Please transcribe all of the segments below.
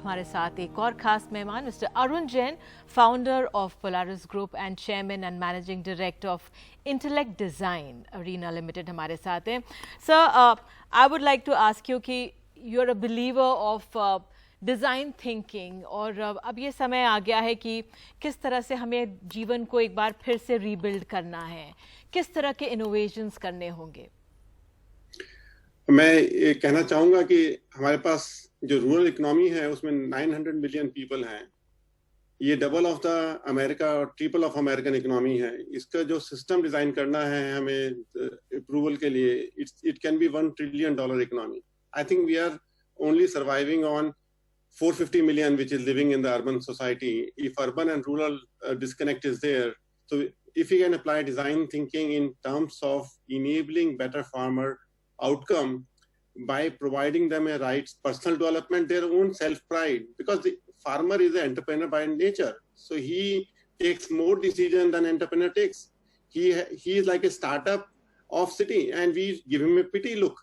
हमारे साथ एक और खास मेहमान mister Arun Jain, founder of Polaris group and chairman and managing director of Intellect Design Arena Limited हमारे साथ हैं. Sir, I would like to ask you कि you are a believer of design thinking, और अब ये समय आ गया है कि किस तरह से हमें जीवन को एक बार फिर से रीबिल्ड करना है, किस तरह के इनोवेशंस करने होंगे. मैं ये कहना चाहूँगा कि हमारे पास जो रूरल इकोनॉमी है उसमें 900 मिलियन पीपल हैं. ये डबल ऑफ द अमेरिका और ट्रिपल ऑफ अमेरिकन इकोनॉमी है. इसका जो सिस्टम डिज़ाइन करना है हमें अप्रूवल के लिए, it can be $1 trillion economy. I think we are only surviving on 450 million which is living in the urban society. If urban and rural disconnect is there, so if we can apply design thinking in terms of enabling better farmer outcome by providing them a right personal development, their own self-pride, because the farmer is an entrepreneur by nature, so he takes more decision than entrepreneur takes. He is like a startup of city and we give him a pity look.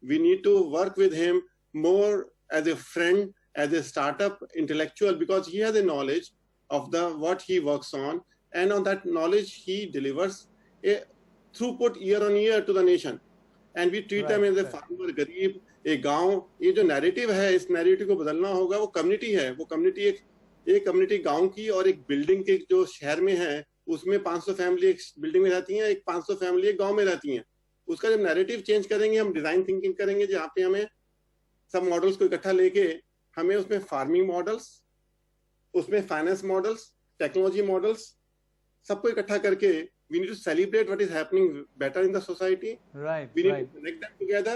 We need to work with him more as a friend, as a startup intellectual, because he has a knowledge of what he works on, and on that knowledge he delivers a throughput year on year to the nation. And we treat them as a farmer, गरीब, एक गांव. ये जो narrative है, इस narrative को बदलना होगा. वो कम्युनिटी है, वो कम्युनिटी एक कम्युनिटी गांव की और एक बिल्डिंग के जो शहर में है उसमें 500 फैमिली एक बिल्डिंग में रहती हैं, एक 500 फैमिली एक गांव में रहती हैं. उसका जब नैरेटिव चेंज करेंगे, हम डिजाइन थिंकिंग करेंगे जहाँ पे हमें सब मॉडल्स को इकट्ठा लेके हमें उसमें फार्मिंग मॉडल्स, उसमें फाइनेंस मॉडल्स, टेक्नोलॉजी मॉडल्स सबको इकट्ठा करके we need to celebrate what is happening better in the society. Right. We need to connect them together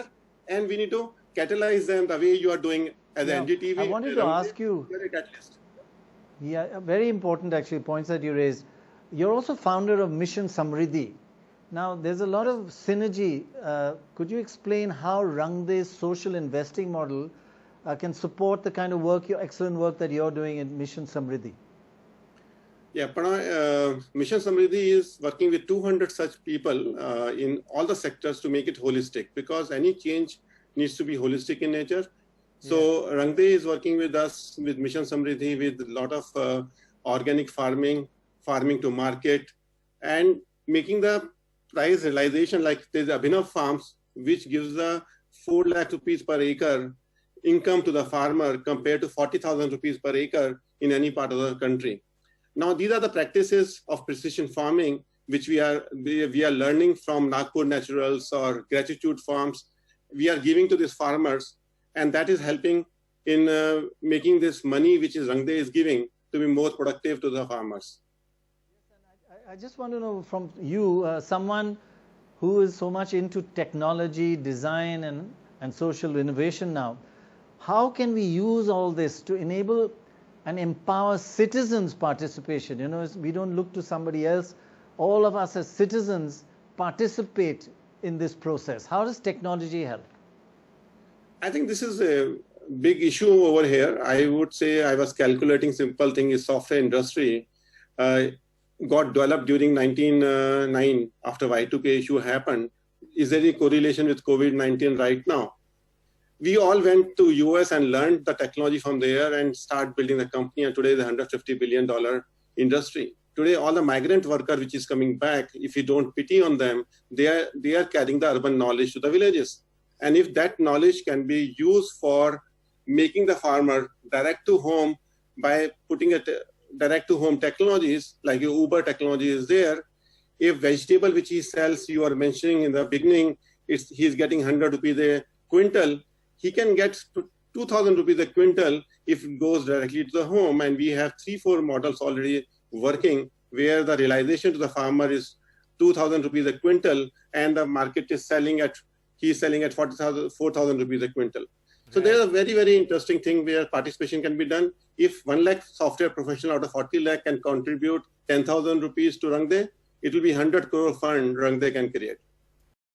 and we need to catalyze them the way you are doing as an NDTV. I wanted to ask you. Yeah, very important actually points that you raised. You're also founder of Mission Samriddhi. Now, there's a lot of synergy. Could you explain how Rangde's social investing model can support the kind of work, your excellent work that you're doing in Mission Samriddhi? Yeah, Mission Samriddhi is working with 200 such people in all the sectors to make it holistic, because any change needs to be holistic in nature. So Rangde is working with us, with Mission Samriddhi, with a lot of organic farming to market, and making the price realization, like there's Abhinav Farms, which gives the 4 lakh rupees per acre income to the farmer compared to 40,000 rupees per acre in any part of the country. Now, these are the practices of precision farming which we are learning from Nagpur Naturals or Gratitude Farms. We are giving to these farmers, and that is helping in making this money which is Rangde is giving to be more productive to the farmers. I just want to know from you, someone who is so much into technology, design and social innovation now, how can we use all this to enable and empower citizens' participation? You know, we don't look to somebody else. All of us as citizens participate in this process. How does technology help? I think this is a big issue over here. I would say, I was calculating simple thing is software industry got developed during 1999 after Y2K issue happened. Is there any correlation with COVID-19 right now? We all went to US and learned the technology from there and start building the company. And today, the $150 billion industry. Today, all the migrant worker which is coming back, if you don't pity on them, they are carrying the urban knowledge to the villages. And if that knowledge can be used for making the farmer direct to home by putting a direct to home technologies like Uber technology is there, if vegetable which he sells, you are mentioning in the beginning, he's getting 100 rupees a quintal, he can get 2,000 rupees a quintal if it goes directly to the home. And we have 3-4 models already working where the realization to the farmer is 2,000 rupees a quintal, and the market is he's selling at 4,000 rupees a quintal. So there's a very, very interesting thing where participation can be done. If 1 lakh software professional out of 40 lakh can contribute 10,000 rupees to Rangde, it will be 100 crore fund Rangde can create.